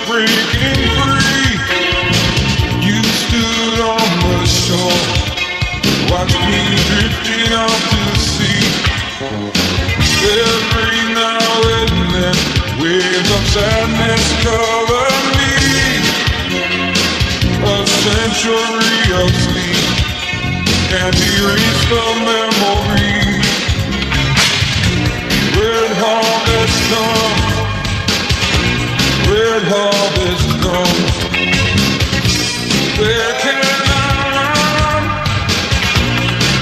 breaking free. You stood on the shore, watched me drifting out to sea. Every now and then, waves of sadness cover me. A century of sleep can't erase the memory. Red harvest comes, red harvest comes. Where can I run?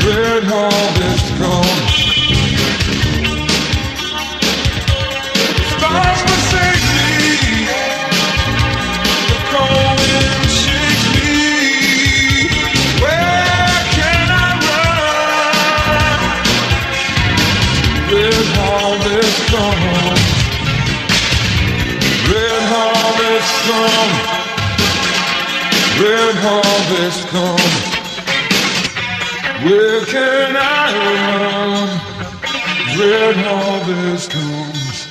Red harvest comes. Stars forsake me, the cold wind shakes me. Where can I run? Red harvest comes. Red harvest comes. Red harvest comes. Where can I run? Red harvest comes.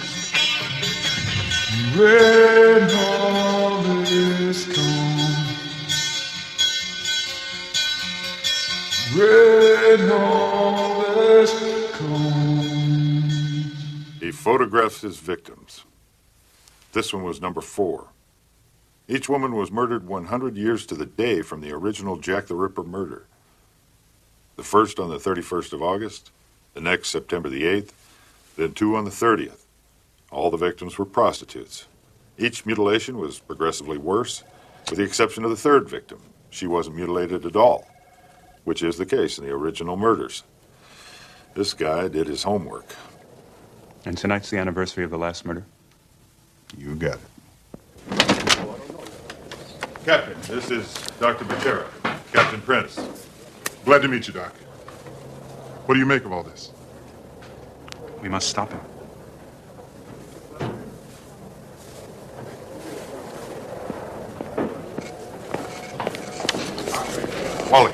Red harvest comes. Red harvest comes. He photographs his victims. This one was number 4. Each woman was murdered 100 years to the day from the original Jack the Ripper murder. The first on the 31st of August, the next September the 8th, then 2 on the 30th. All the victims were prostitutes. Each mutilation was progressively worse, with the exception of the third victim. She wasn't mutilated at all, which is the case in the original murders. This guy did his homework. And tonight's the anniversary of the last murder? You got it. Captain, this is Dr. Becerra, Captain Prince. Glad to meet you, Doc. What do you make of all this? We must stop him. Wally.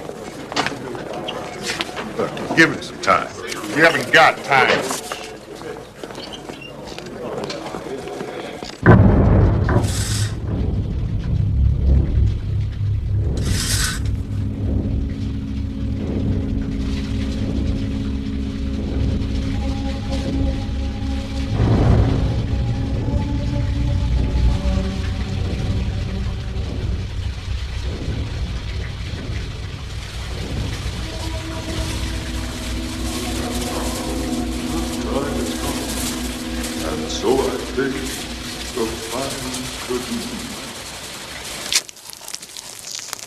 Look, give it some time. We haven't got time.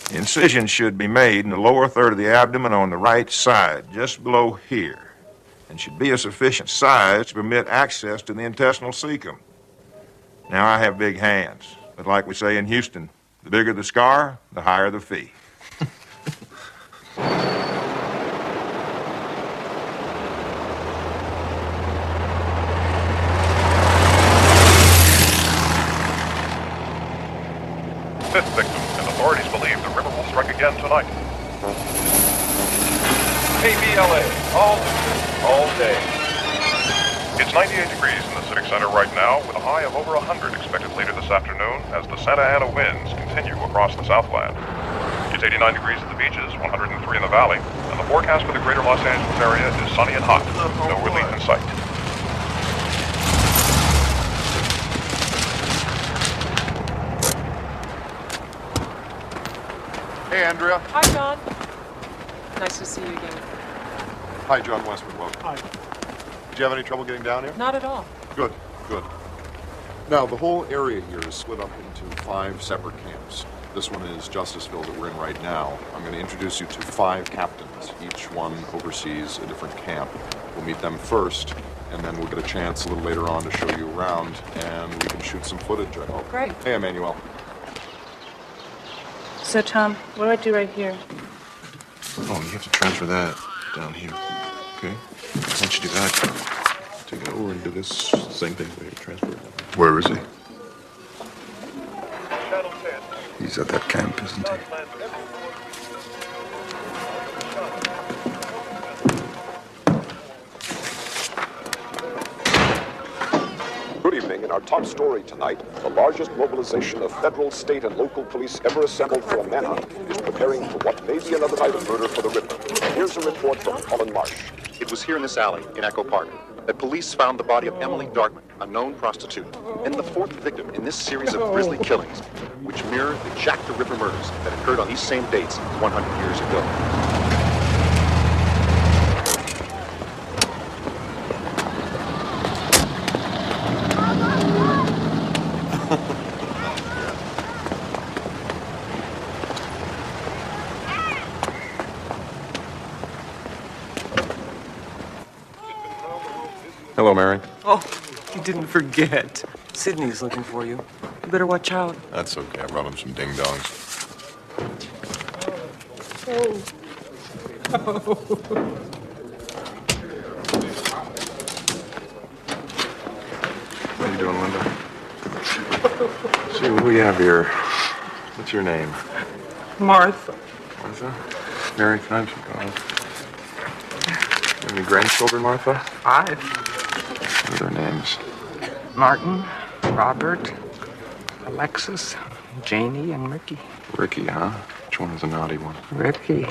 The incision should be made in the lower third of the abdomen on the right side, just below here, and should be a sufficient size to permit access to the intestinal cecum. Now, I have big hands, but like we say in Houston, the bigger the scar, the higher the fee. Fifth victim, and authorities believe the river will strike again tonight. KBLA, all news, all day. It's 98 degrees in the Civic Center right now, with a high of over 100 expected later this afternoon as the Santa Ana winds continue across the Southland. It's 89 degrees at the beaches, 103 in the valley, and the forecast for the greater Los Angeles area is sunny and hot. No relief in sight. Hey, Andrea. Hi, John. Nice to see you again. Hi, John Westwood. Welcome. Hi. you have any trouble getting down here? Not at all. Good, good. Now, the whole area here is split up into 5 separate camps. This one is Justiceville that we're in right now. I'm going to introduce you to 5 captains. Each one oversees a different camp. We'll meet them first, and then we'll get a chance a little later on to show you around, and we can shoot some footage, I hope. Great. Hey, Emmanuel. So, Tom, what do I do right here? Oh, you have to transfer that down here. Okay? Once you do that, take it over and do this same thing. We transfer it. Where is he? He's at that camp, isn't he? Good evening. In our top story tonight, the largest mobilization of federal, state, and local police ever assembled for a manhunt is preparing for what may be another night of murder for the Ripper. Here's a report from Colin Marsh. It was here in this alley, in Echo Park, that police found the body of Emily Darkman, a known prostitute, and the 4th victim in this series of grisly killings, which mirror the Jack the Ripper murders that occurred on these same dates 100 years ago. Hello, Mary. Oh, you didn't forget. Sydney's looking for you. You better watch out. That's okay. I brought him some ding-dongs. How you doing, Linda? See, what do we have here? What's your name? Martha. Martha? Mary, can I have some coffee? You have any grandchildren, Martha? 5. What are their names? Martin, Robert, Alexis, Janie, and Ricky. Ricky, huh? Which one was the naughty one? Ricky.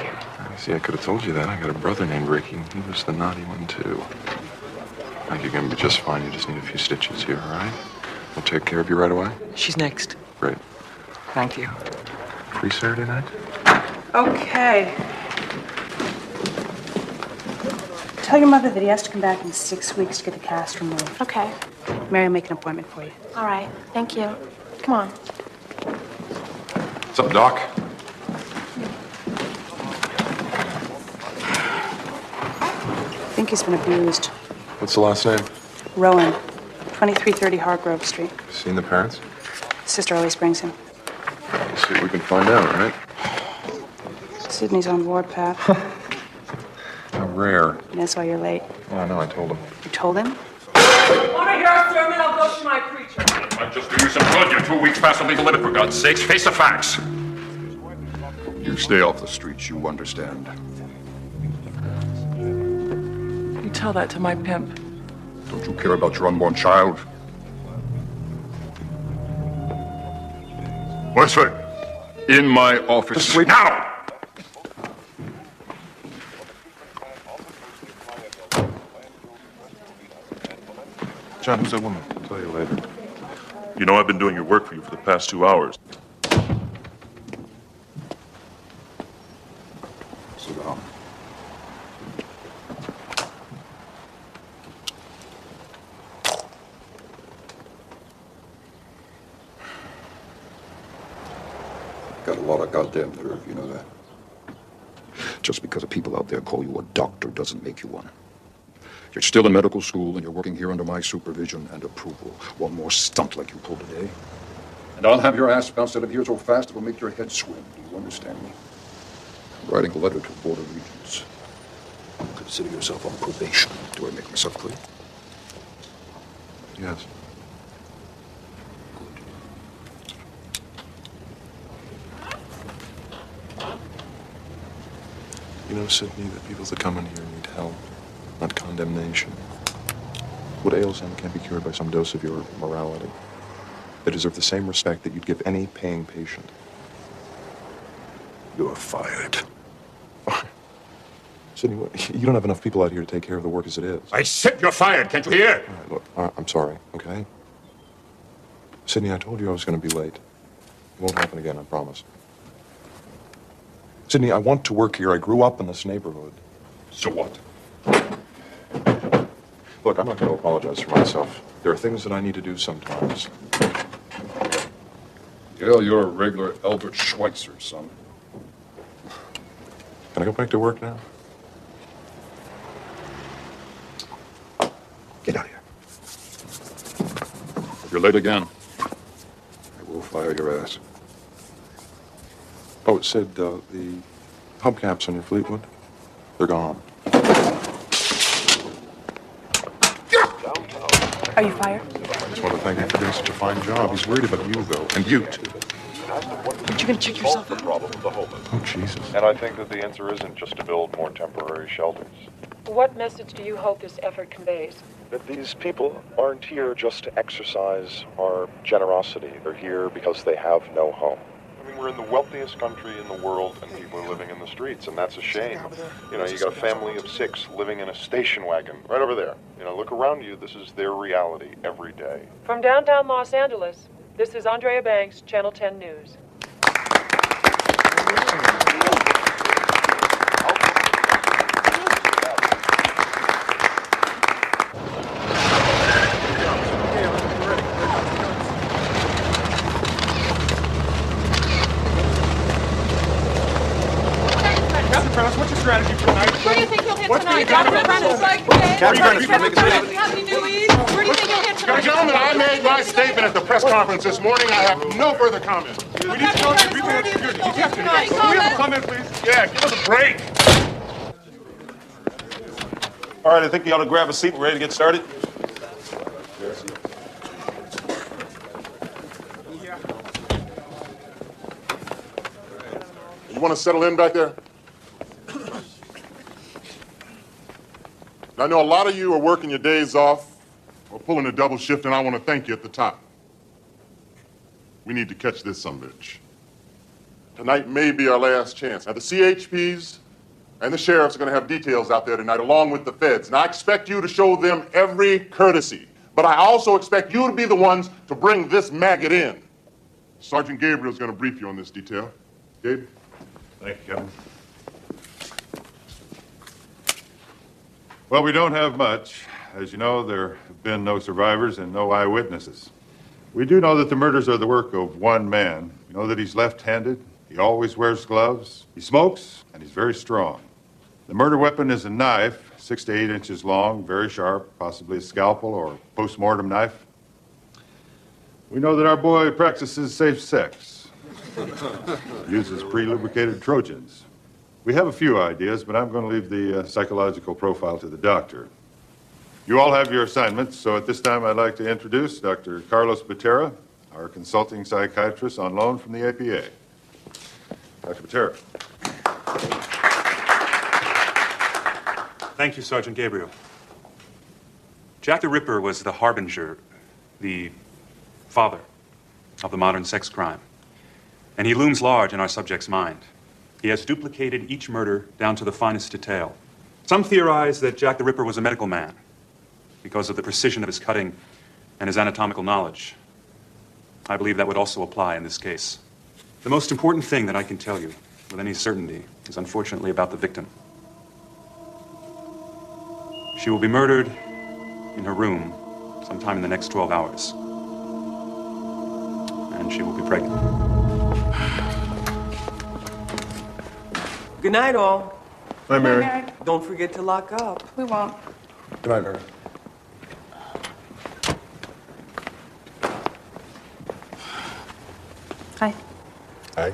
See, I could have told you that. I got a brother named Ricky, and he was the naughty one, too. I think you're going to be just fine. You just need a few stitches here, all right? We'll take care of you right away. She's next. Great. Thank you. Free Saturday night? Okay. Tell your mother that he has to come back in 6 weeks to get the cast removed. Okay. Mary will make an appointment for you. All right. Thank you. Come on. What's up, Doc? I think he's been abused. What's the last name? Rowan, 2330 Hargrove Street. Seen the parents? Sister always brings him. Let's see what we can find out, right? Sydney's on warpath. How rare. And that's why you're late. Yeah, I know, I told him. You told him? Want to hear a sermon? I'll go to my preacher. Might just do you some good. You're 2 weeks past the legal limit, for God's sakes. Face the facts. You stay off the streets, you understand. You tell that to my pimp. Don't you care about your unborn child? Wesley, in my office. Just wait. Now! John, who's that woman? I'll tell you later. You know, I've been doing your work for you for the past 2 hours. Sit down. Got a lot of goddamn nerve, you know that? Just because the people out there call you a doctor doesn't make you one. You're still in medical school, and you're working here under my supervision and approval. One more stunt like you pulled today, and I'll have your ass bounced out of here so fast it'll make your head swim. Do you understand me? I'm writing a letter to the Board of Regents. Consider yourself on probation. Do I make myself clear? Yes. You know, Sydney, the people that come in here need help, not condemnation. What ails them can't be cured by some dose of your morality. They deserve the same respect that you'd give any paying patient. You're fired. Sydney, you don't have enough people out here to take care of the work as it is. I said you're fired, can't you hear? All right, look, I'm sorry, okay? Sydney, I told you I was going to be late. It won't happen again, I promise. Sydney, I want to work here. I grew up in this neighborhood. So what? Look, I'm not going to apologize for myself. There are things that I need to do sometimes. Gale, you're a regular Albert Schweitzer, son. Can I go back to work now? Get out of here. If you're late again, I will fire your ass. Oh, it said the hubcaps on your Fleetwood, they're gone. Are you fired? I just want to thank you for doing such a fine job. He's worried about you, though, and you, too. Aren't you going to check yourself out? Oh, Jesus. And I think that the answer isn't just to build more temporary shelters. What message do you hope this effort conveys? That these people aren't here just to exercise our generosity. They're here because they have no home. I mean, we're in the wealthiest country in the world, and people are living in the streets, and that's a shame. You know, you got a family of 6 living in a station wagon right over there. You know, look around you. This is their reality every day. From downtown Los Angeles, this is Andrea Banks, Channel 10 News. What's your strategy for tonight? Where do you think you'll hit What's tonight? gonna Dr. Brenner's like, Happy New East. Where do you think you'll hit tonight? Gentlemen, I made my statement at the press conference this morning. I have no further comment. We need to go to people. Can we have a comment, please? Yeah, give us a break. All right, I think you ought to grab a seat. We're ready to get started. You want to settle in back there? I know a lot of you are working your days off or pulling a double shift, and I want to thank you at the top. We need to catch this sumbitch. Tonight may be our last chance. Now, the CHPs and the sheriffs are going to have details out there tonight, along with the feds, and I expect you to show them every courtesy. But I also expect you to be the ones to bring this maggot in. Sergeant Gabriel's going to brief you on this detail. Gabe? Thank you, Kevin. Well, we don't have much. As you know, there have been no survivors and no eyewitnesses. We do know that the murders are the work of one man. We know that he's left-handed, he always wears gloves, he smokes, and he's very strong. The murder weapon is a knife, 6 to 8 inches long, very sharp, possibly a scalpel or post-mortem knife. We know that our boy practices safe sex, uses pre-lubricated Trojans. We have a few ideas, but I'm going to leave the psychological profile to the doctor. You all have your assignments, so at this time I'd like to introduce Dr. Carlos Botera, our consulting psychiatrist on loan from the APA. Dr. Botera. Thank you, Sergeant Gabriel. Jack the Ripper was the harbinger, the father of the modern sex crime. And he looms large in our subject's mind. He has duplicated each murder down to the finest detail. Some theorize that Jack the Ripper was a medical man because of the precision of his cutting and his anatomical knowledge. I believe that would also apply in this case. The most important thing that I can tell you with any certainty is unfortunately about the victim. She will be murdered in her room sometime in the next 12 hours. And she will be pregnant. Good night, all. Hi, Mary. Mary. Don't forget to lock up. We won't. Good night, Mary. Hi. Hi.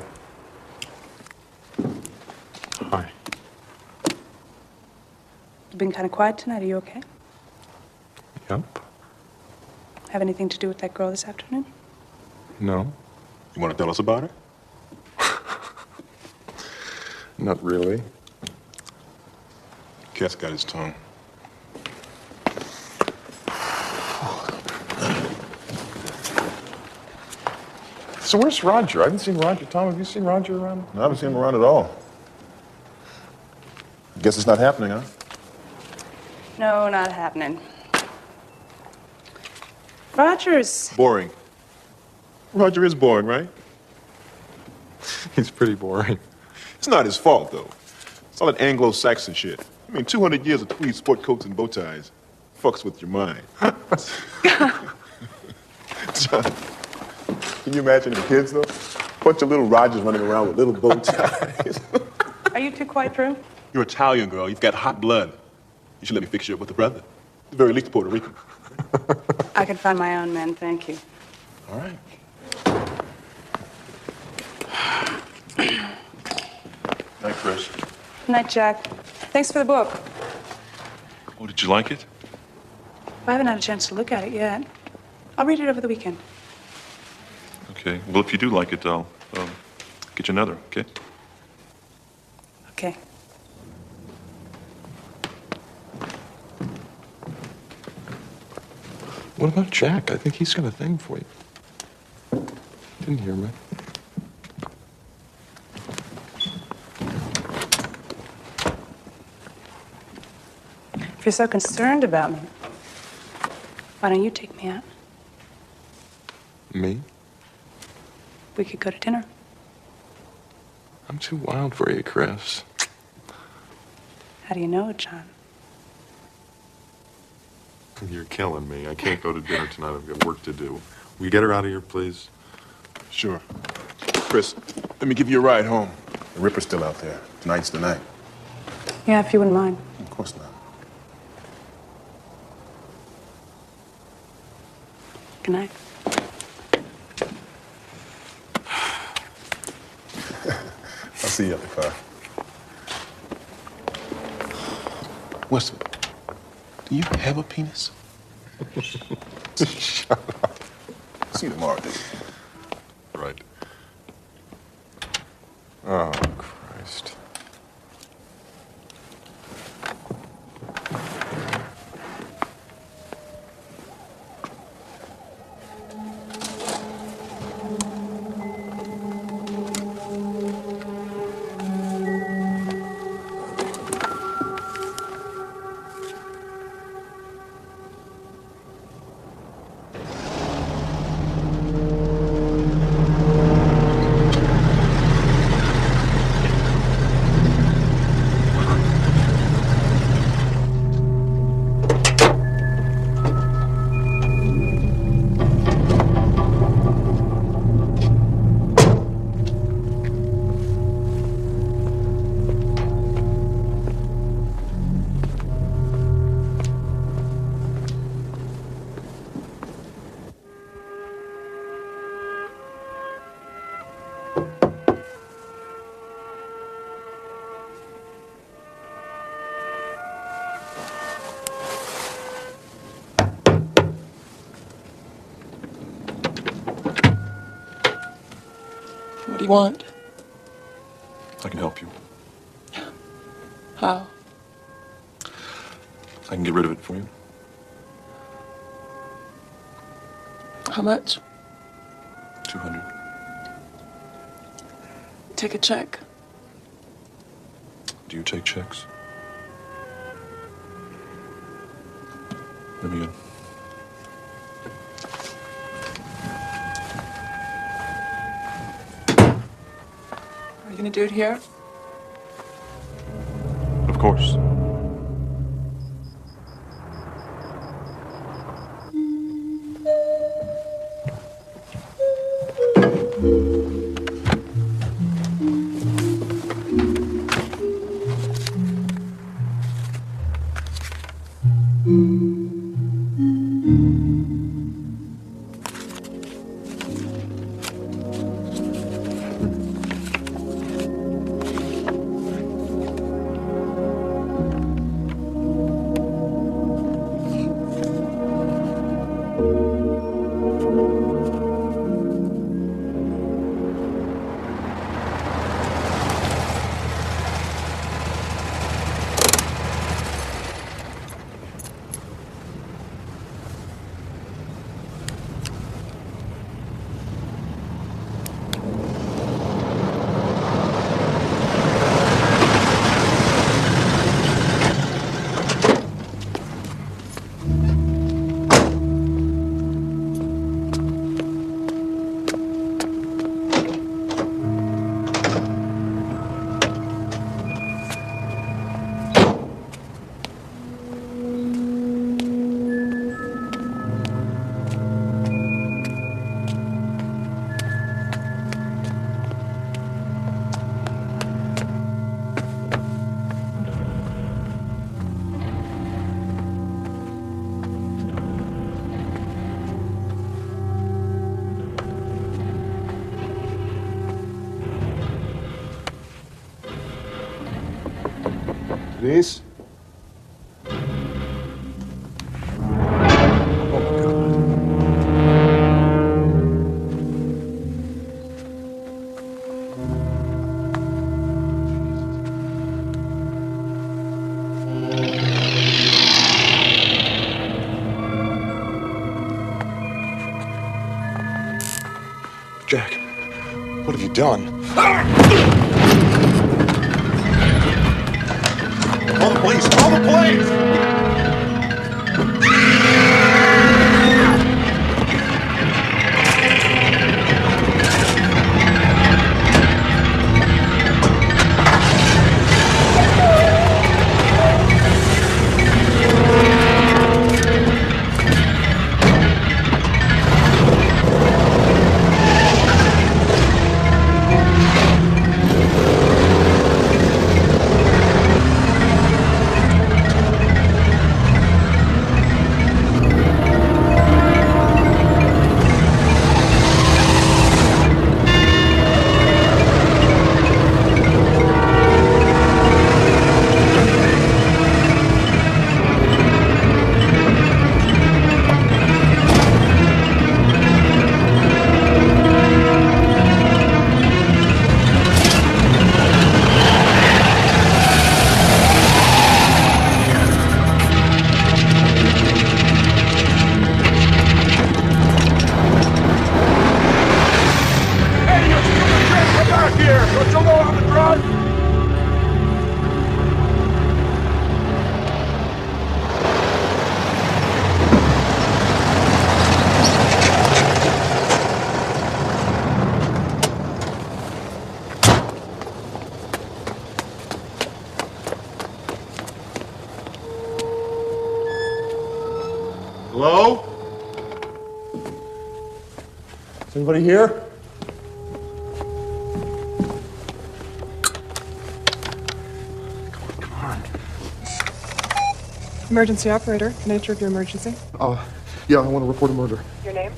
Hi. You've been kind of quiet tonight. Are you okay? Yep. Have anything to do with that girl this afternoon? No. You want to tell us about her? Not really. Cat's got his tongue. So where's Roger? I haven't seen Roger. Tom, have you seen Roger around? I haven't seen him around at all. Guess it's not happening, huh? No, not happening. Roger's... Boring. Roger is boring, right? He's pretty boring. It's not his fault, though. It's all that Anglo-Saxon shit. I mean, 200 years of tweed sport coats and bow ties. fucks with your mind. John, can you imagine the kids, though? Bunch of little Rogers running around with little bow ties. Are you two quite through? You're Italian, girl. You've got hot blood. You should let me fix you up with a brother. At the very least, Puerto Rican. I can find my own men, thank you. All right. Night, Chris. Good night, Jack. Thanks for the book. Oh, did you like it? I haven't had a chance to look at it yet. I'll read it over the weekend. Okay. Well, if you do like it, I'll get you another, okay? Okay. What about Jack? I think he's got a thing for you. Didn't hear me. If you're so concerned about me, why don't you take me out? Me? We could go to dinner. I'm too wild for you, Chris. How do you know, John? You're killing me. I can't go to dinner tonight. I've got work to do. Will you get her out of here, please? Sure. Chris, let me give you a ride home. The Ripper's still out there. Tonight's the night. Yeah, if you wouldn't mind. Of course not. Good night. I'll see you at the car. Westwood, do you have a penis? Shut up. See you tomorrow, Dave. Right. Oh, Christ. What do you want? I can help you. How? I can get rid of it for you. How much? 200. Take a check. Do you take checks? Let me in. Are you gonna do it here? Of course. Denise? Jack, what have you done? Call the police! Call the police! Hello? Is anybody here? Emergency operator, nature of your emergency? Yeah, I want to report a murder. Your name?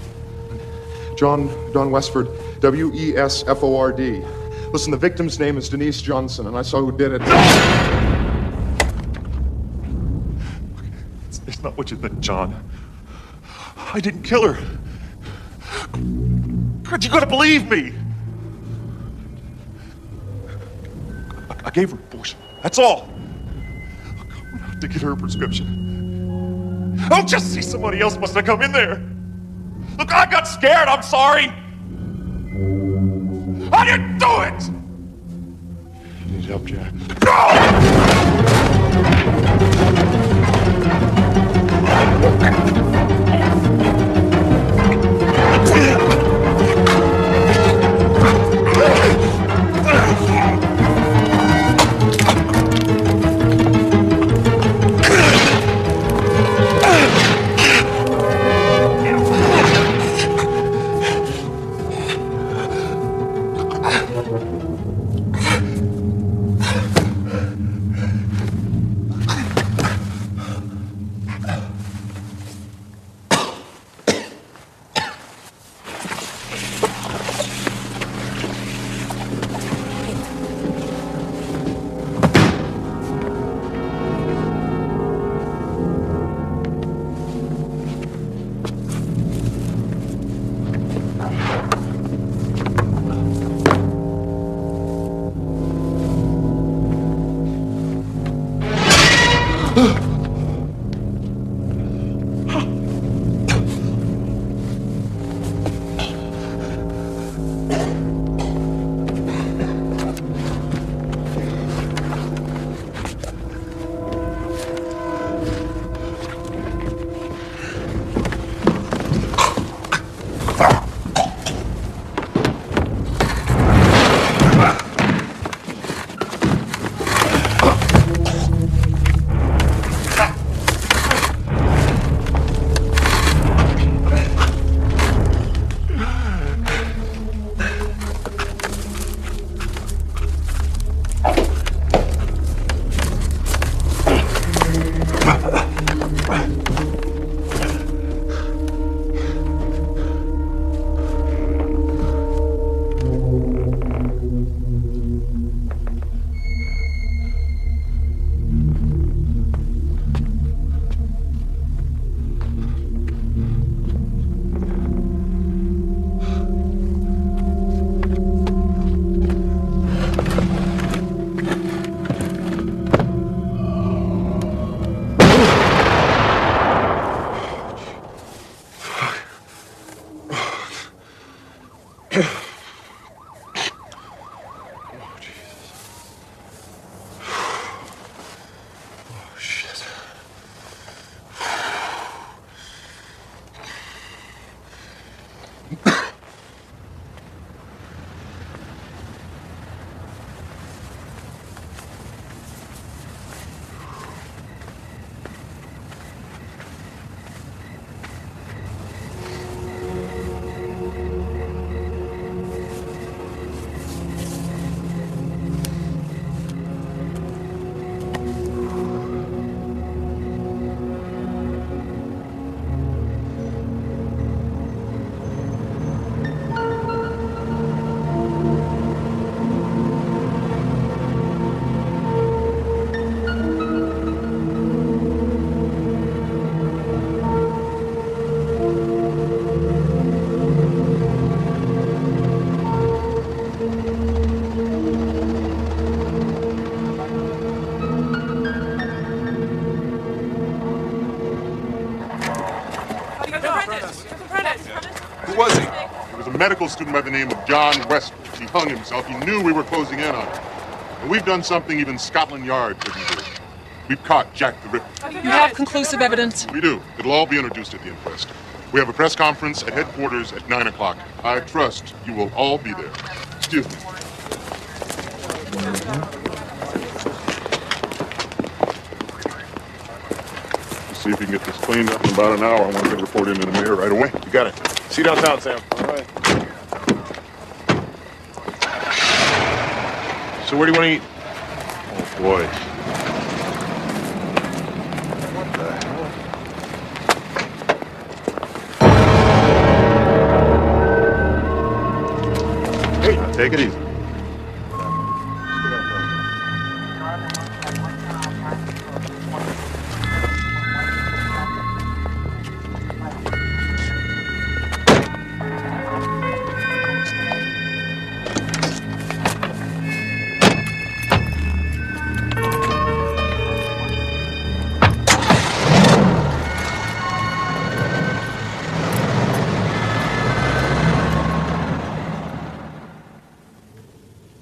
John Westford, W-E-S-F-O-R-D. Listen, the victim's name is Denise Johnson, and I saw who did it. It's not what you think, John. I didn't kill her. God, you gotta believe me. I gave her abortion. That's all. I have to get her a prescription. Oh, just see, somebody else must have come in there. Look, I got scared. I'm sorry. I didn't do it. You need help, Jack. Who was he? He was a medical student by the name of John Westbridge. He hung himself. He knew we were closing in on him. And we've done something even Scotland Yard couldn't do. We've caught Jack the Ripper. You have conclusive evidence? We do. It'll all be introduced at the inquest. We have a press conference at headquarters at 9 o'clock. I trust you will all be there. Excuse me. See if you can get this cleaned up in about an hour. I want to get a report into the mayor right away. You got it. See you downtown, Sam. All right. So where do you want to eat? Oh, boy. Take it easy.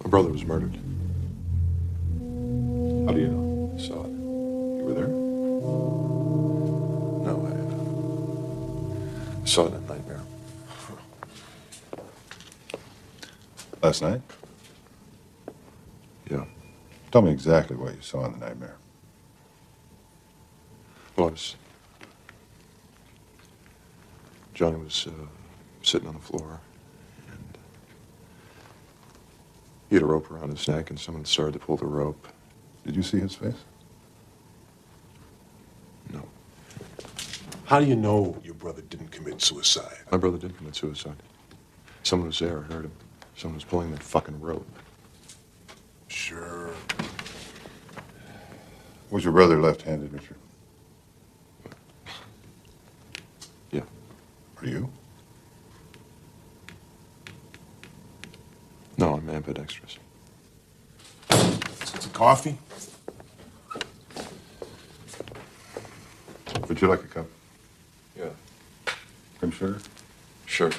My brother was murdered. How do you know? I saw it. You were there? No, I saw it in a nightmare. Last night? Yeah. Tell me exactly what you saw in the nightmare. Well, Johnny was sitting on the floor, and he had a rope around his neck, and someone started to pull the rope. Did you see his face? No. How do you know your brother didn't commit suicide? My brother did commit suicide. Someone was there. I heard him. Someone was pulling that fucking rope. Sure. Was your brother left-handed, Richard? Yeah. Are you? No, I'm ambidextrous. It's a coffee? Would you like a cup? Yeah. Cream sugar? Sure.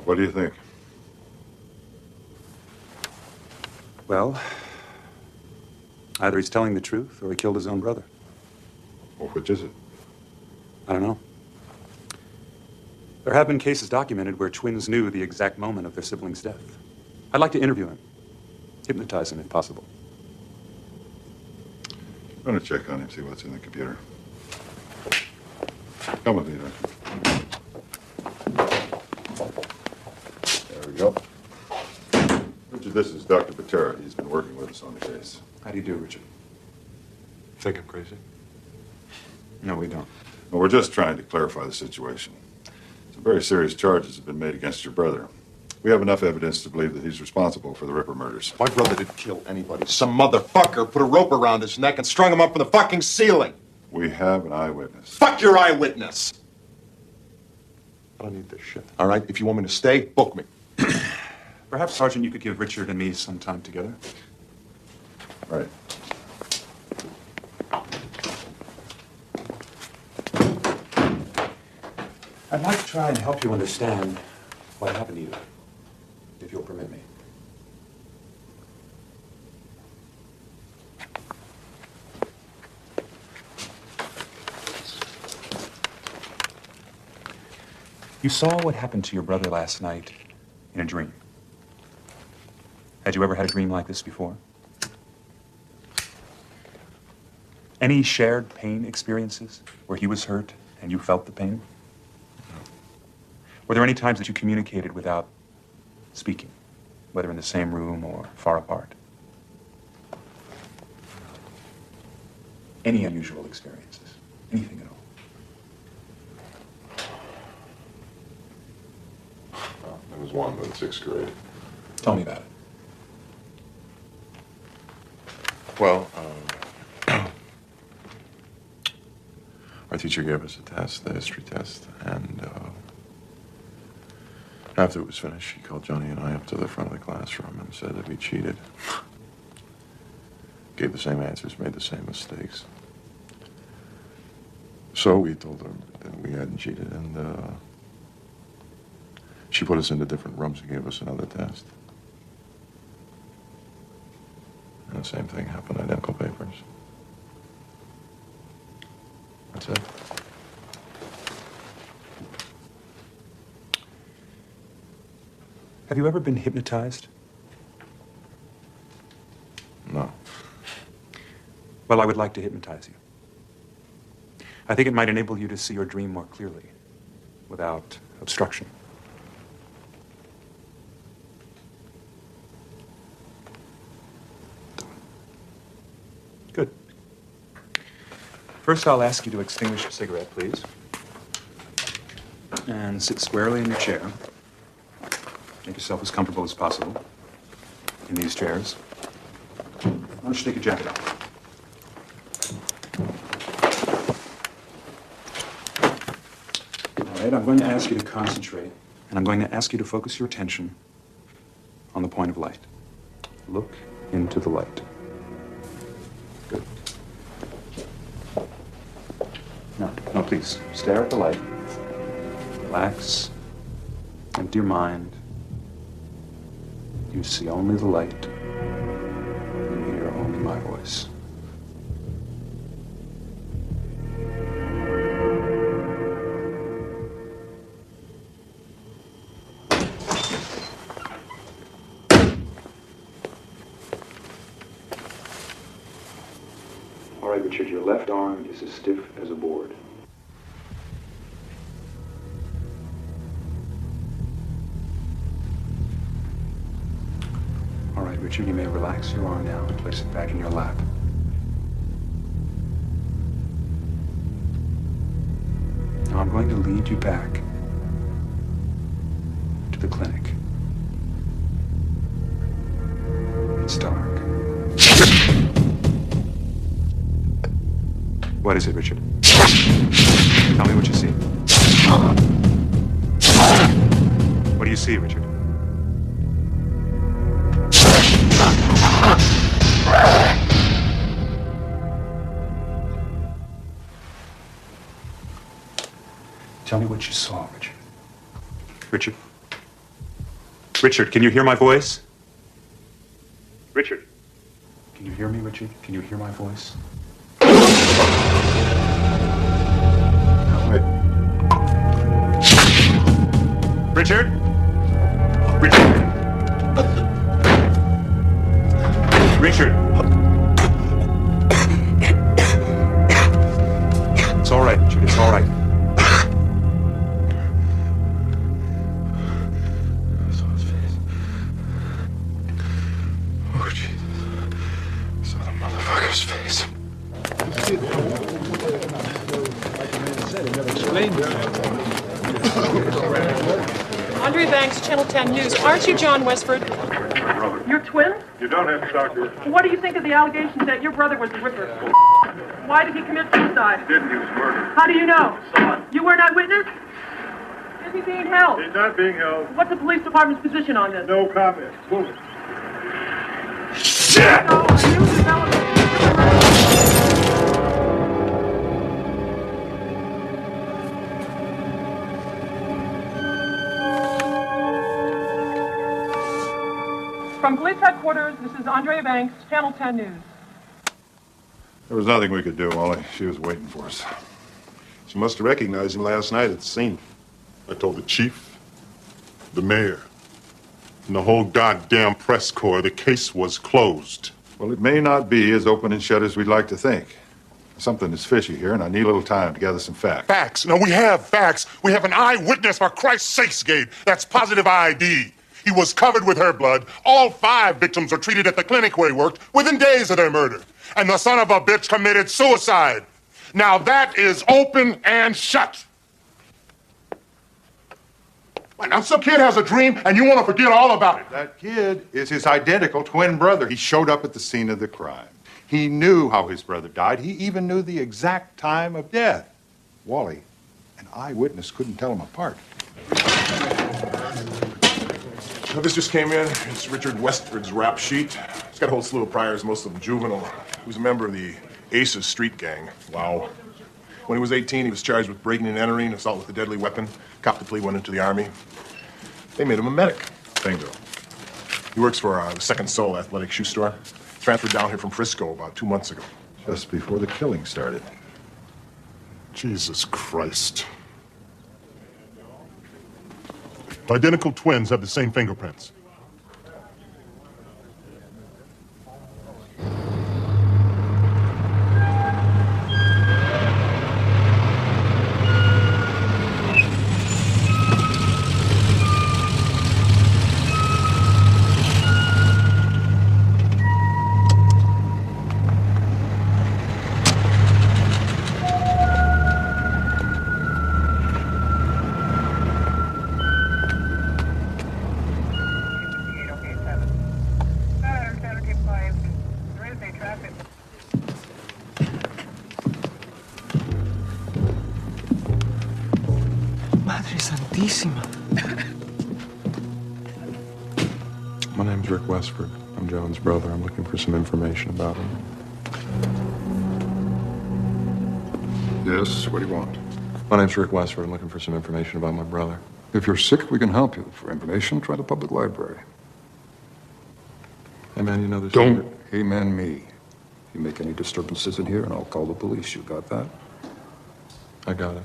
What do you think? Well, either he's telling the truth or he killed his own brother. Well, which is it? I don't know. There have been cases documented where twins knew the exact moment of their sibling's death. I'd like to interview him. Hypnotize him if possible. I'm going to check on him, see what's in the computer. Come with me, Doctor. There we go. Richard, this is Dr. Patera. He's been working with us on the case. How do you do, Richard? Think I'm crazy? No, we don't. Well, we're just trying to clarify the situation. Some very serious charges have been made against your brother. We have enough evidence to believe that he's responsible for the Ripper murders. My brother didn't kill anybody. Some motherfucker put a rope around his neck and strung him up from the fucking ceiling. We have an eyewitness. Fuck your eyewitness. I don't need this shit. All right? If you want me to stay, book me. Perhaps, Sergeant, you could give Richard and me some time together. Right. I'd like to try and help you understand what happened to you, if you'll permit me. You saw what happened to your brother last night in a dream. Had you ever had a dream like this before? Any shared pain experiences where he was hurt and you felt the pain? Were there any times that you communicated without speaking, whether in the same room or far apart? Any unusual experiences? Anything at all? There was one in 6th grade. Tell me about it. Well, our teacher gave us a test, the history test, and after it was finished, she called Johnny and I up to the front of the classroom and said that we cheated. Gave the same answers, made the same mistakes. So we told her that we hadn't cheated, and she put us into different rooms and gave us another test. And the same thing happened, identical papers. That's it. Have you ever been hypnotized? No. Well, I would like to hypnotize you. I think it might enable you to see your dream more clearly, without obstruction. Good. First, I'll ask you to extinguish your cigarette, please. And sit squarely in your chair. Make yourself as comfortable as possible in these chairs. Why don't you take your jacket off? All right, I'm going to ask you to concentrate, and I'm going to ask you to focus your attention on the point of light. Look into the light. Good. No, please. Stare at the light. Relax. Empty your mind. You see only the light. You hear only my voice. All right, Richard, your left arm is as stiff as a board. All right, Richard, you may relax your arm now and place it back in your lap. Now I'm going to lead you back to the clinic. It's dark. What is it, Richard? Tell me what you see. What do you see, Richard? Tell me what you saw, Richard. Richard? Richard, can you hear my voice? Richard? Can you hear me, Richard? Can you hear my voice? Richard? Richard? Richard? It's all right, Richard. It's all right. I saw his face. Oh, Jesus. I saw the motherfucker's face. Andre Banks, Channel 10 News. Aren't you John Westford? Brother. Your twin? You don't have to talk to her. What do you think of the allegations that your brother was the Ripper? Why did he commit suicide? He didn't. He was murdered. How do you know? You were an eyewitness? Is he being held? He's not being held. What's the police department's position on this? No comment. Move it. Shit! So, a new development. From police headquarters, this is Andrea Banks, Channel 10 News. There was nothing we could do, Wally. She was waiting for us. She must have recognized him last night at the scene. I told the chief, the mayor, and the whole goddamn press corps the case was closed. Well, it may not be as open and shut as we'd like to think. Something is fishy here, and I need a little time to gather some facts. Facts? No, we have facts. We have an eyewitness, for Christ's sakes, Gabe. That's positive ID. He was covered with her blood. All 5 victims were treated at the clinic where he worked within days of their murder. And the son of a bitch committed suicide. Now that is open and shut. Now some kid has a dream and you want to forget all about it. That kid is his identical twin brother. He showed up at the scene of the crime. He knew how his brother died. He even knew the exact time of death. Wally, an eyewitness couldn't tell them apart. Well, this just came in. It's Richard Westford's rap sheet. He's got a whole slew of priors, most of them juvenile. He was a member of the Aces street gang. Wow. When he was 18, he was charged with breaking and entering, assault with a deadly weapon. Copped the plea, went into the Army. They made him a medic. Bingo. He works for the Second Soul athletic shoe store. Transferred down here from Frisco about 2 months ago. Just before the killing started. Jesus Christ. Identical twins have the same fingerprints. Madre Santísima. My name's Rick Westford. I'm Joan's brother. I'm looking for some information about him. Yes, what do you want? My name's Rick Westford. I'm looking for some information about my brother. If you're sick, we can help you. For information, try the public library. Hey, man, you know this. Don't amen me. You make any disturbances in here, and I'll call the police. You got that? I got it.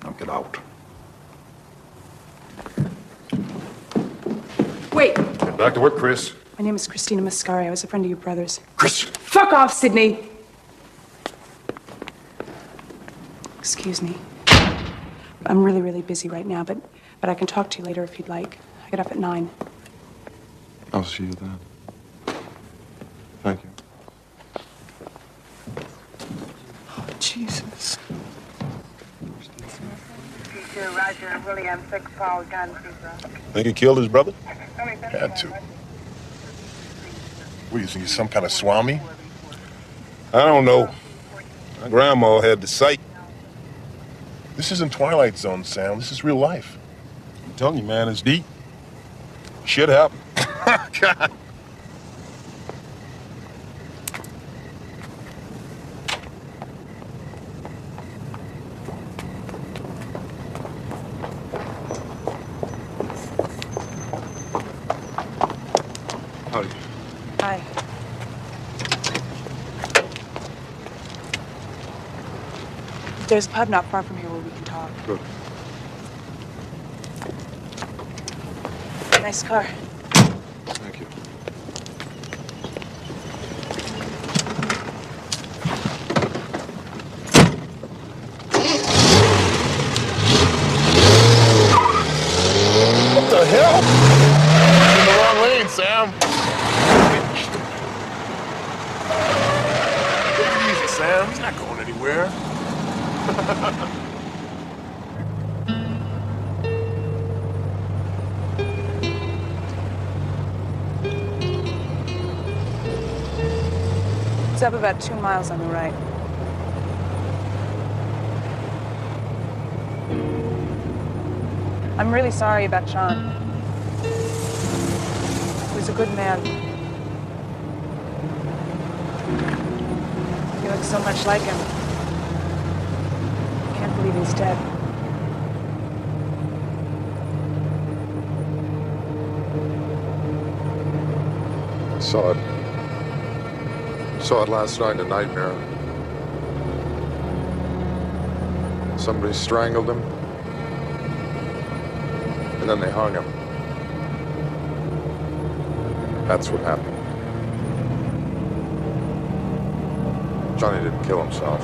Now get out. Wait. Get back to work, Chris. My name is Christina Mascari. I was a friend of your brother's. Chris! Fuck off, Sydney! Excuse me. I'm really, really busy right now, but I can talk to you later if you'd like. I get off at 9. I'll see you then. Thank you. Oh, Jesus. Roger, William, 6 Paul, gun, Think he killed his brother? Had to. What do you think, he's some kind of swami? I don't know. My grandma had the sight. This isn't Twilight Zone, Sam. This is real life. I'm telling you, man, it's deep. Shit happened. God. Howdy. Hi. There's a pub not far from here where we can talk. Good. Nice car. Thank you. What the hell? You're in the wrong lane, Sam. Take it easy, Sam. He's not going anywhere. It's up about 2 miles on the right. I'm really sorry about Sean. He was a good man. He looks so much like him. I can't believe he's dead. Saw it. Saw it last night in a nightmare. Somebody strangled him. And then they hung him. That's what happened. Johnny didn't kill himself.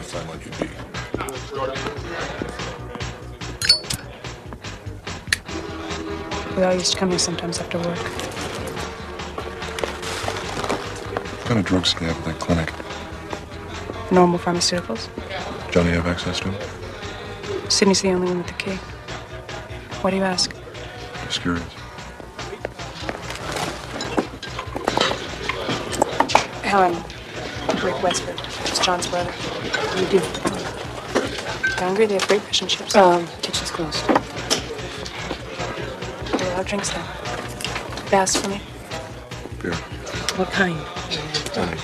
Sound like you'd be. We all used to come here sometimes after work. What kind of drugs do they have at that clinic? Normal pharmaceuticals. Johnny have access to them? Sydney's the only one with the key. Why do you ask? Just curious. Helen, Rick Westford. It's John's brother. What do you do? Hungry? They have great fish and chips. Kitchen's closed. I'll have drinks then. Fast for me. Beer. What kind? Johnny.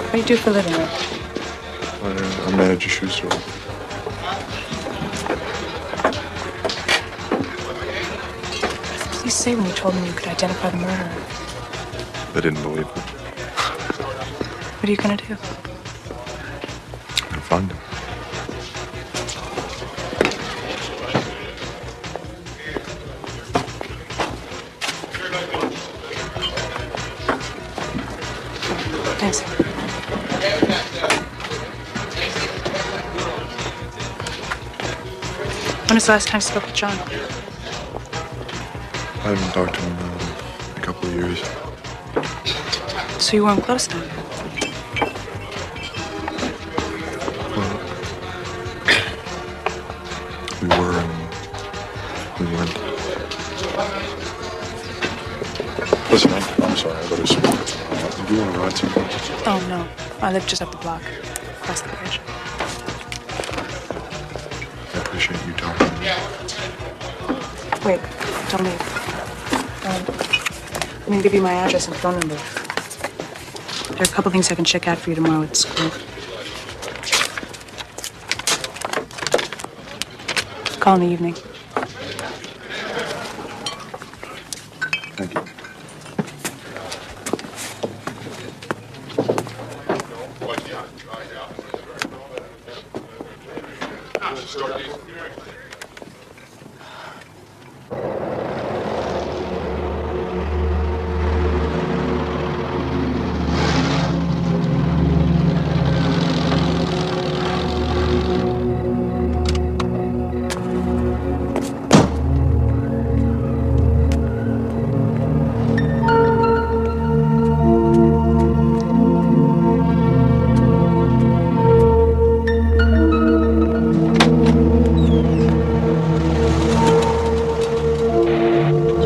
What do you do for a living, Rick? I manage a shoe store. What did you say when you told them you could identify the murderer? They didn't believe me. What are you gonna do? I'm gonna find him. Thanks. When was the last time you spoke with John? I haven't talked to him in a couple of years. So you weren't close then? Well, we were and we weren't. Listen, I'm sorry. I better speak. Do you want to ride somewhere? Oh, no. I live just up the block. Across the bridge. I appreciate you talking to me. Wait, don't leave. Let me give you my address and phone number. There are a couple things I can check out for you tomorrow at school. Call in the evening. Thank you.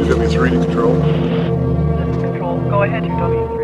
W3 to control. Control, go ahead to W3.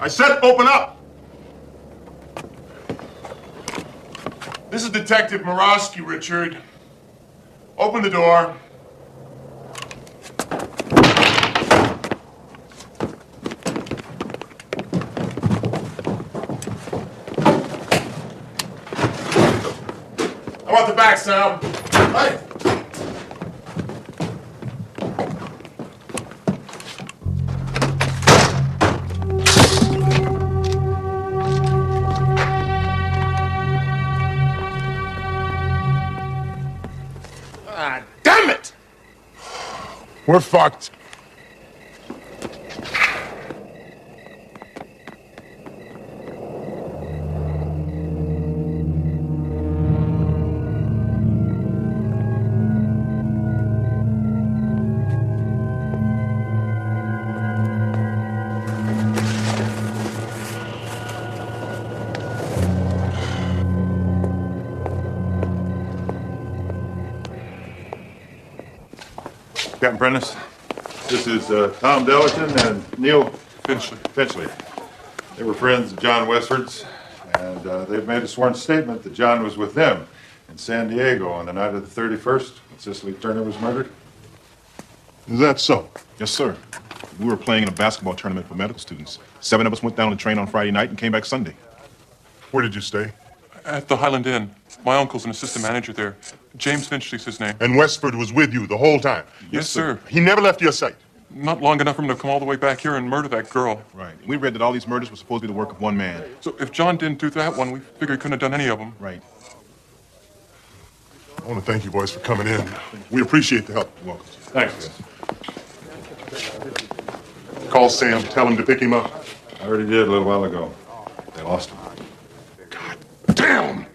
I said open up! This is Detective Morosky, Richard. Open the door. I want the back, Sam. Hey! Ah, damn it! We're fucked. Captain Prentice, this is Tom Dellerton and Neil Finchley. They were friends of John Westford's, and they've made a sworn statement that John was with them in San Diego on the night of the 31st when Cicely Turner was murdered. Is that so? Yes, sir. We were playing in a basketball tournament for medical students. 7 of us went down the train on Friday night and came back Sunday. Where did you stay? At the Highland Inn. My uncle's an assistant manager there. James Finchley's his name. And Westford was with you the whole time? Yes, sir. He never left your sight? Not long enough for him to come all the way back here and murder that girl. Right. We read that all these murders were supposed to be the work of one man. So if John didn't do that one, we figured he couldn't have done any of them. Right. I want to thank you boys for coming in. We appreciate the help. You're welcome. Thanks. Call Sam. Tell him to pick him up. I already did a little while ago. They lost him. Damn!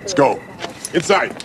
Let's go. Inside.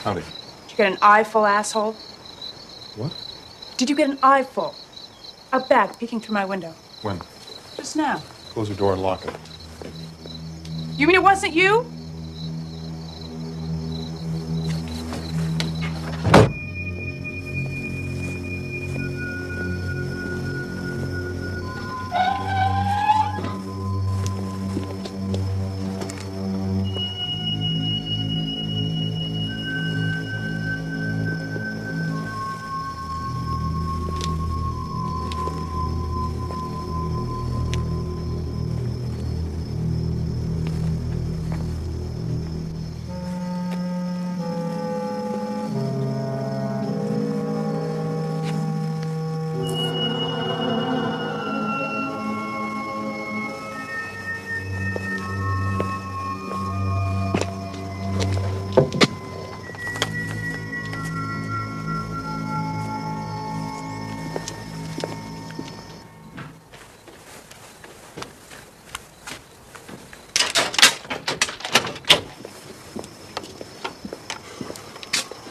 Howdy. Did you get an eyeful, asshole? What? Did you get an eyeful? Out back, peeking through my window. When? Just now. Close the door and lock it. You mean it wasn't you?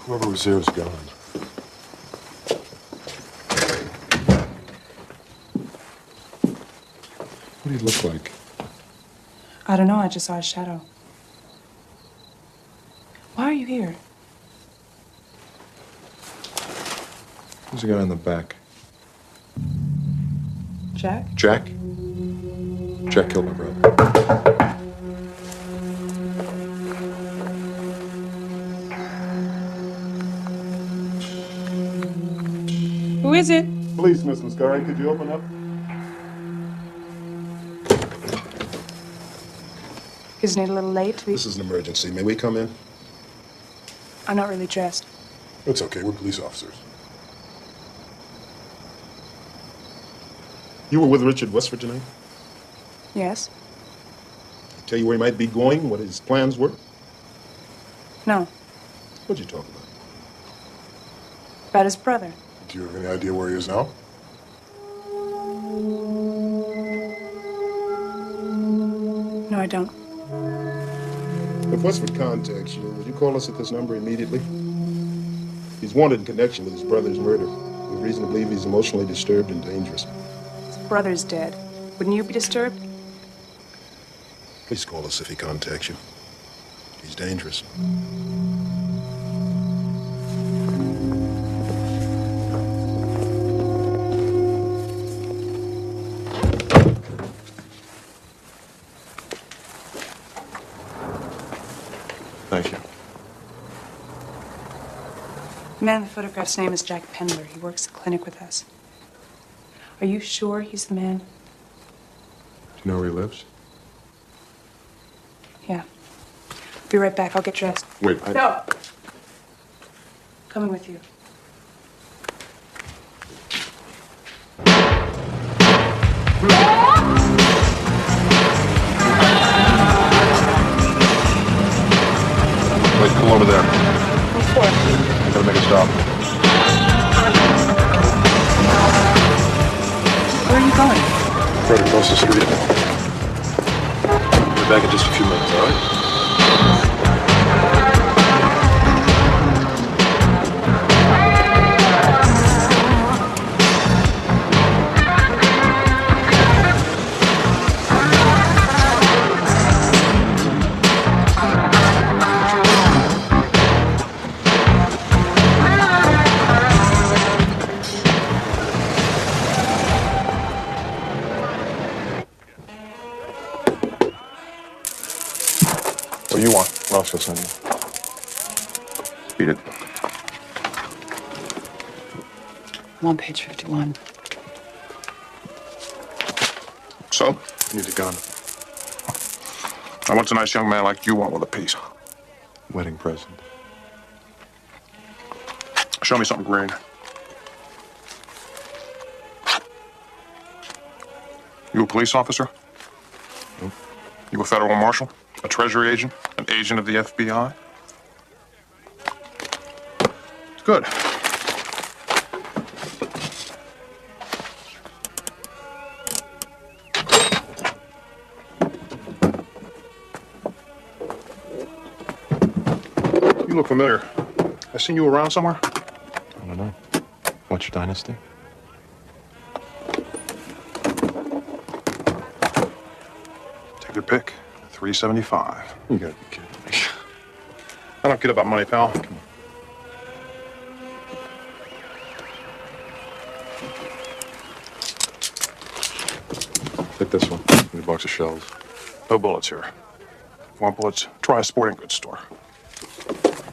Whoever was there is gone. What did he look like? I don't know. I just saw a shadow. Why are you here? Who's the guy in the back? Jack? Jack? Jack killed my brother. Who is it? Police, Miss Muscari. Could you open up? Isn't it a little late to be... This is an emergency. May we come in? I'm not really dressed. It's okay. We're police officers. You were with Richard Westford tonight? Yes? Tell you where he might be going, what his plans were? No. What'd you talk about? About his brother. Do you have any idea where he is now? No, I don't. If Westford contacts you, would you call us at this number immediately? He's wanted in connection with his brother's murder. We have reason to believe he's emotionally disturbed and dangerous. His brother's dead. Wouldn't you be disturbed? Please call us if he contacts you. He's dangerous. Thank you. The man in the photograph's name is Jack Pendler. He works at the clinic with us. Are you sure he's the man? Do you know where he lives? Yeah. Be right back. I'll get dressed. Wait, No! Coming with you. Wait, come over there. What for? I gotta make a stop. Where are you going? Right across the street. Be back in just a few minutes, all right? What do you want? What else will send you? Beat it. I'm on page 51. So? You need a gun. Now, what's a nice young man like you want with a piece? Wedding present. Show me something green. You a police officer? Nope. You a federal marshal? A treasury agent? An agent of the FBI? Good. You look familiar. I seen you around somewhere? I don't know. What's your dynasty? Take your pick. 375. You gotta be kidding me. I don't care about money, pal. Come on. Take this one. Need a box of shells. No bullets here. If you want bullets, try a sporting goods store.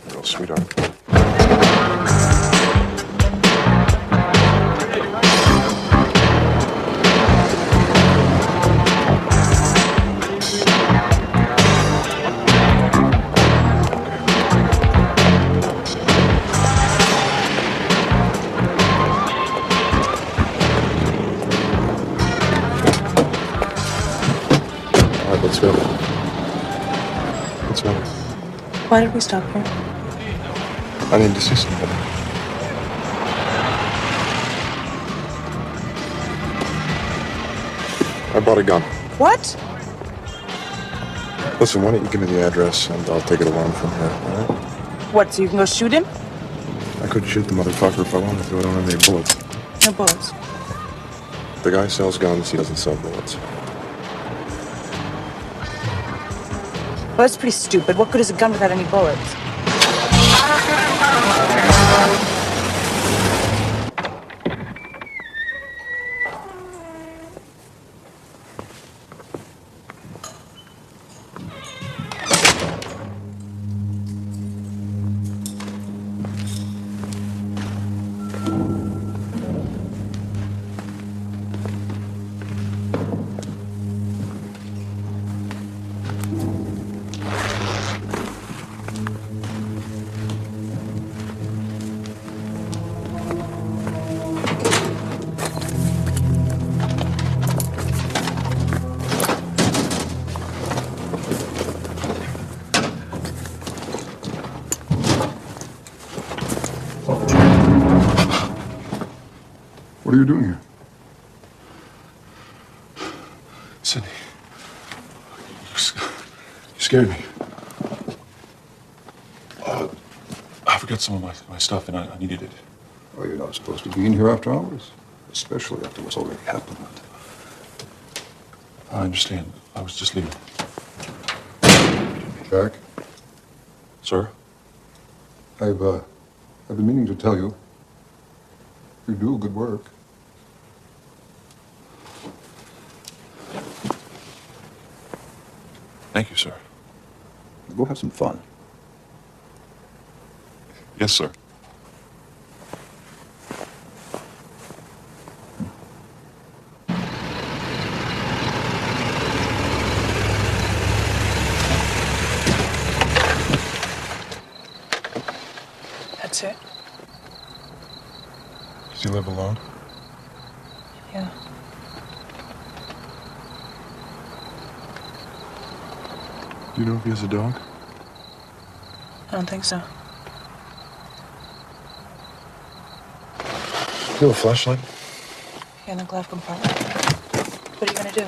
Real sweetheart. All right, let's go. Let's go. Why did we stop here? I need to see somebody. I bought a gun. What? Listen, why don't you give me the address and I'll take it along from here, all right? What, so you can go shoot him? I could shoot the motherfucker if I wanted to. I don't have any bullets. No bullets. The guy sells guns, he doesn't sell bullets. Well, that's pretty stupid. What good is a gun without any bullets? What are you doing here? Sydney. You scared me. I forgot some of my stuff and I needed it. Oh, you're not supposed to be in here after hours, especially after what's already happened. I understand. I was just leaving. Jack? Sir? I've been meaning to tell you. You do good work. Thank you, sir. Go have some fun. Yes, sir. That's it? Does he live alone? Yeah. Do you know if he has a dog? I don't think so. You have a flashlight? Yeah, in the glove compartment. What are you gonna do?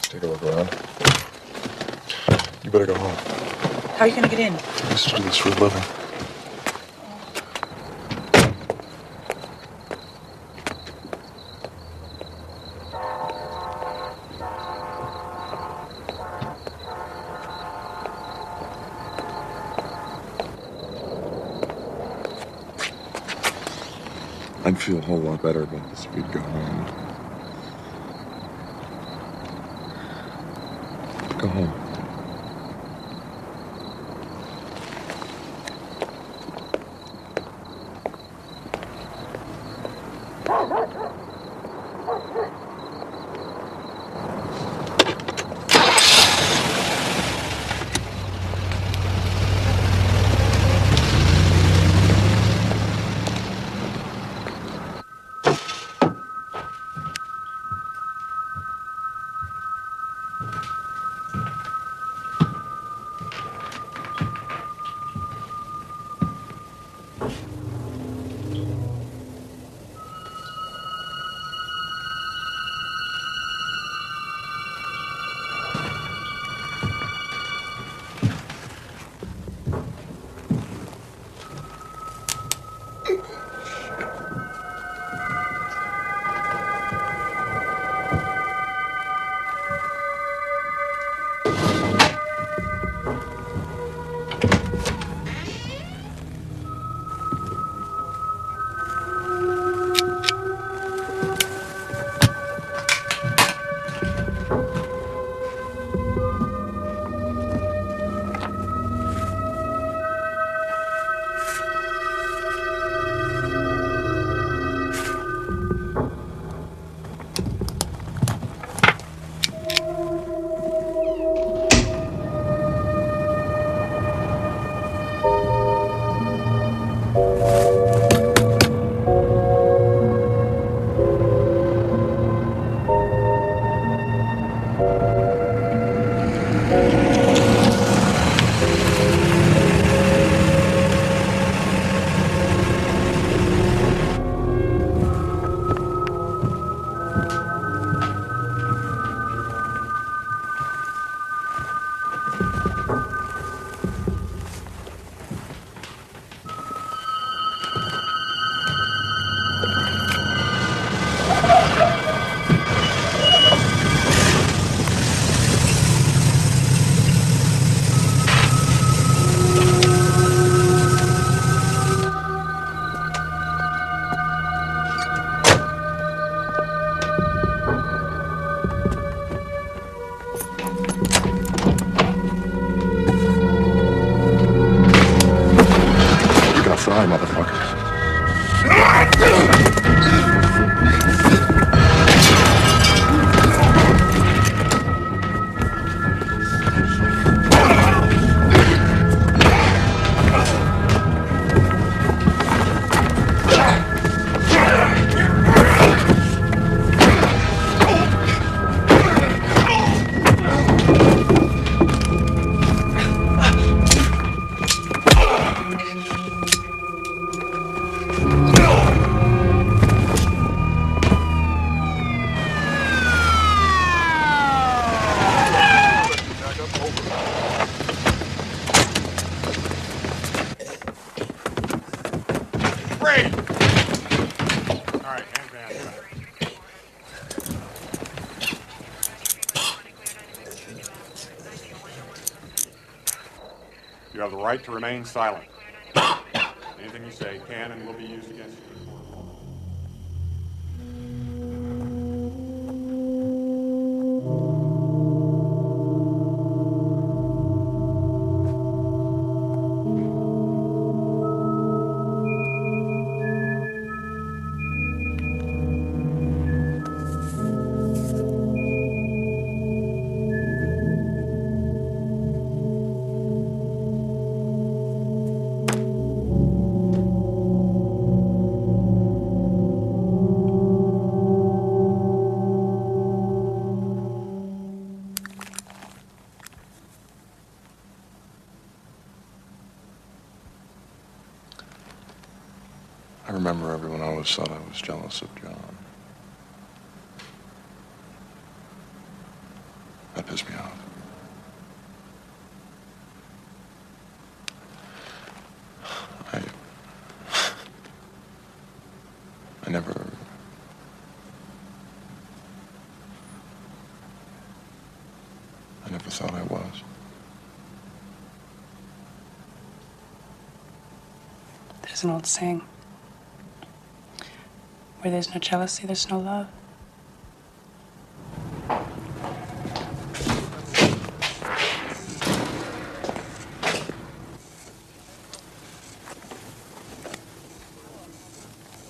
Take a look around. You better go home. How are you gonna get in? I used to do this for a living. I'd feel a whole lot better about this if we'd go home. Go home. Fry, motherfucker. You have the right to remain silent. Anything you say can and will be used against you. I remember everyone always thought I was jealous of John. That pissed me off. I never thought I was. There's an old saying. Where there's no jealousy, there's no love.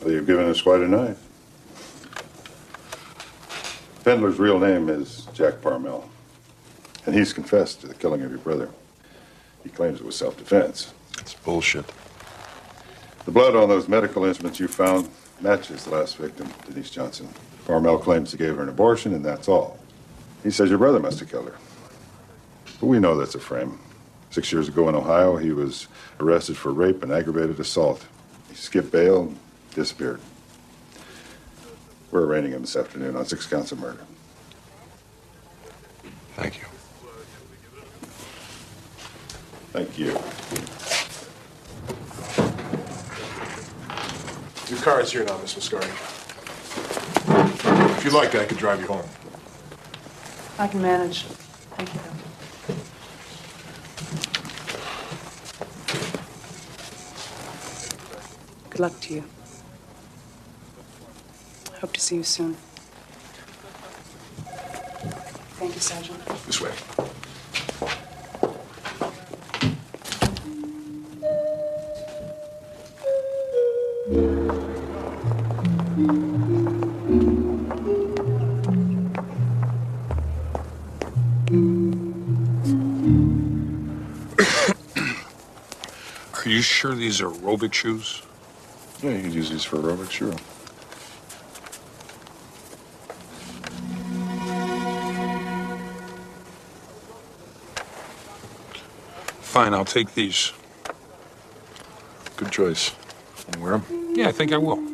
Well, you've given us quite a night. Pendler's real name is Jack Parmel, and he's confessed to the killing of your brother. He claims it was self-defense. It's bullshit. The blood on those medical instruments you found matches the last victim, Denise Johnson. Parmel claims he gave her an abortion, and that's all. He says your brother must have killed her. But we know that's a frame. 6 years ago in Ohio, he was arrested for rape and aggravated assault. He skipped bail and disappeared. We're arraigning him this afternoon on 6 counts of murder. Thank you. Thank you. Your car is here now, Miss Muscari. If you like, I could drive you home. I can manage. Thank you. Good luck to you. Hope to see you soon. Thank you, Sergeant. This way. Are you sure these are aerobic shoes? Yeah, you could use these for aerobics, sure. Fine, I'll take these. Good choice. Want to wear them? Yeah, I think I will.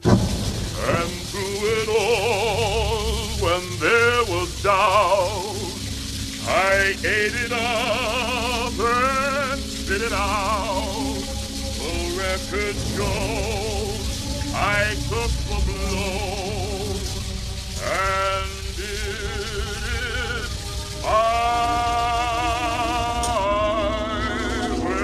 And through it all, when there was doubt, I ate it up and spit it out. The record shows I took the blows and did it my way.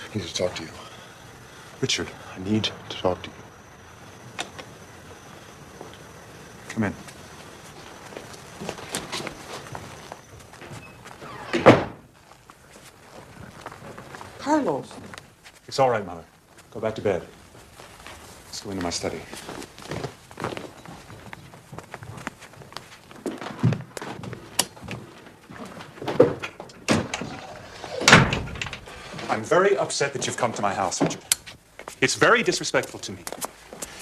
I need to talk to you. Richard, I need to talk to you. come in. Carlos. It's all right, Mother. Go back to bed. Let's go into my study. I'm very upset that you've come to my house, Richard. It's very disrespectful to me.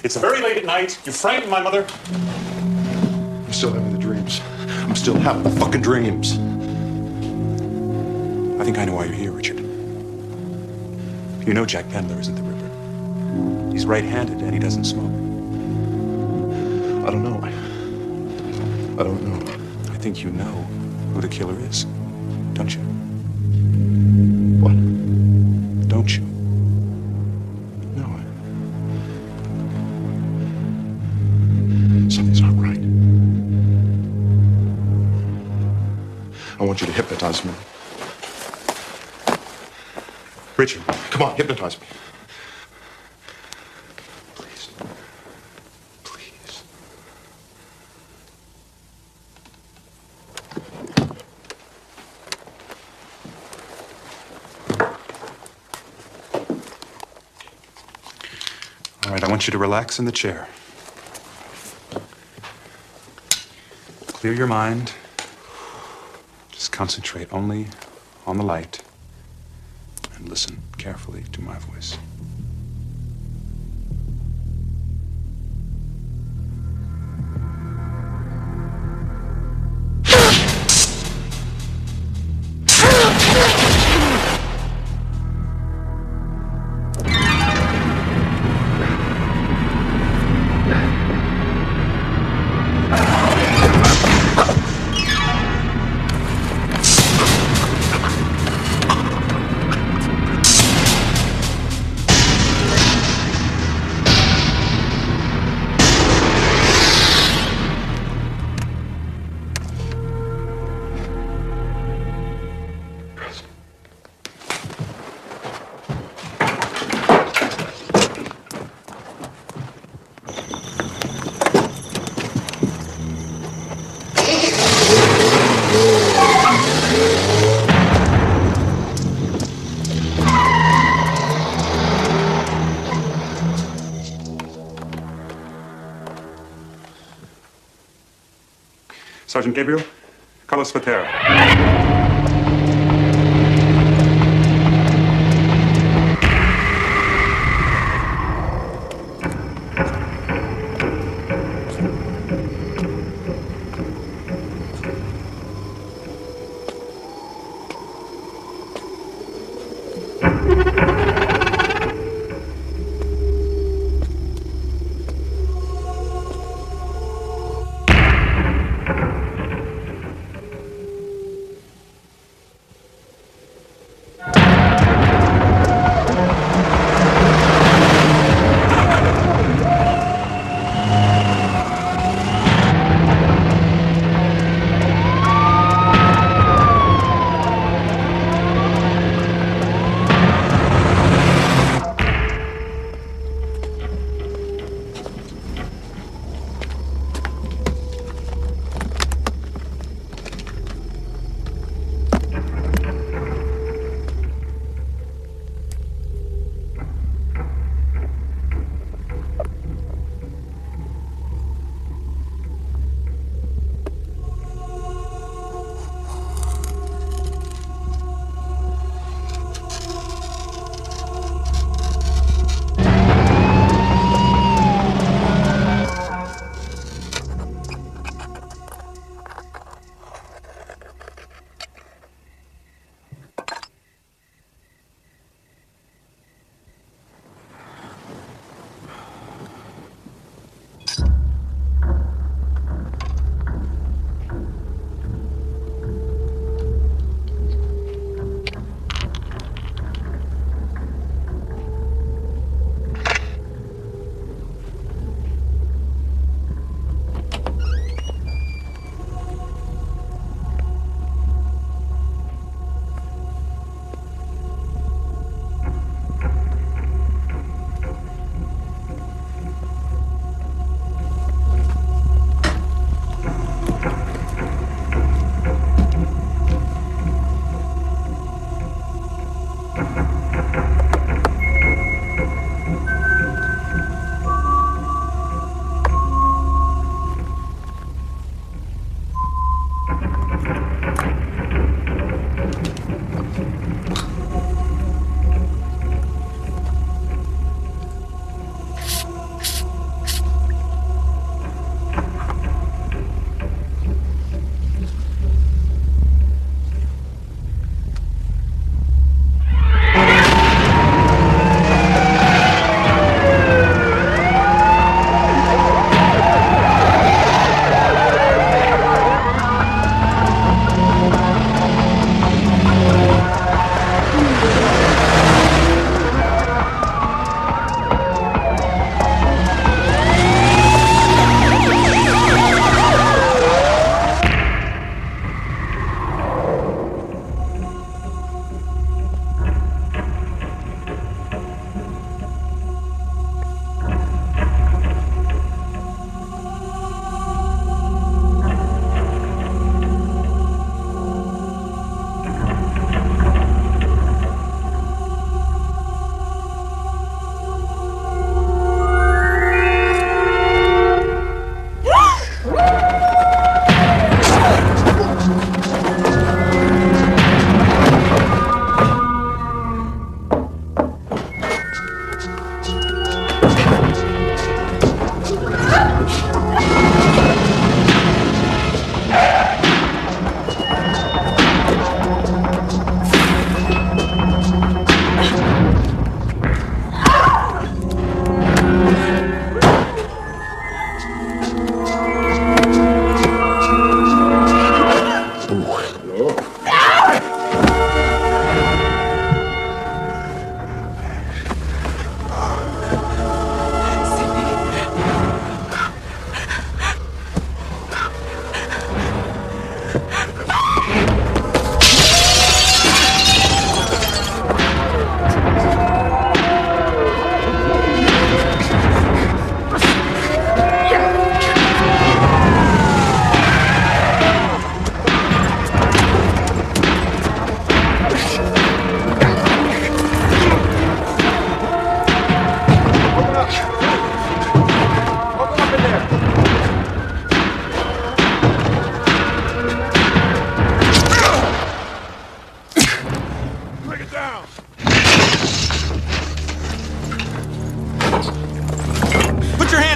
It's very late at night. You frightened my mother. I'm still having the dreams. I'm still having the fucking dreams. I think I know why you're here, Richard. You know Jack Pendler isn't the Ripper. He's right-handed and he doesn't smoke. I don't know. I don't know. I think you know who the killer is, don't you? What? Don't you? No. Something's not right. I want you to hypnotize me. Richard. Come on, hypnotize me. Please. Please. All right, I want you to relax in the chair. Clear your mind. Just concentrate only on the light. And listen carefully to my voice. Sergeant Gabriel, Carlos Fatera.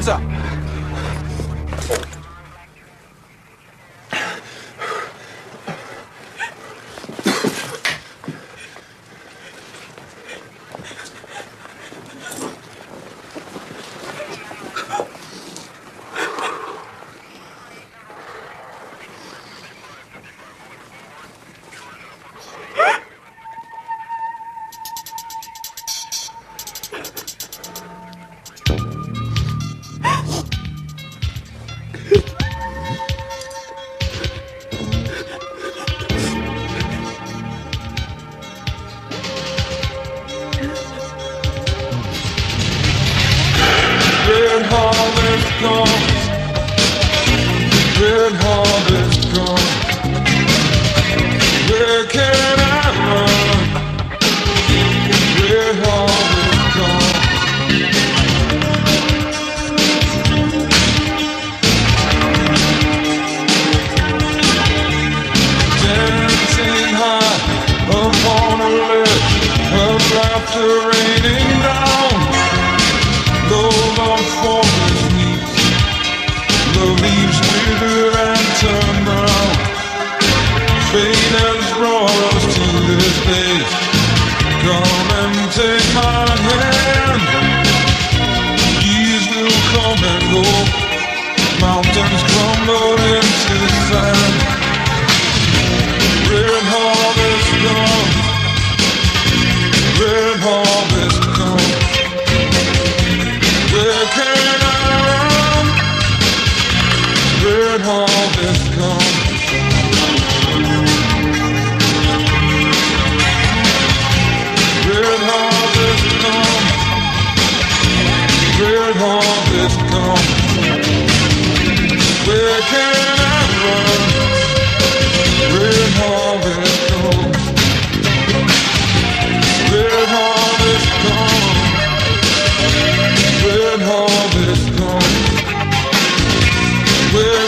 What's up? Red harvest gone. Red harvest gone. Where can I run? Red harvest gone. Dancing high upon a ledge of laughter raining down. Though the forest weeps, the leaves wither and turn brown. Fate has brought us to this place. Come and take my hand. Years will come and go. Mountains crumble into sand. Red harvest gone. Red harvest gone. Where can I run? Red harvest gone. Red harvest gone. Red harvest gone. Where can I run? Red harvest gone. Red harvest gone. Red harvest gone. Where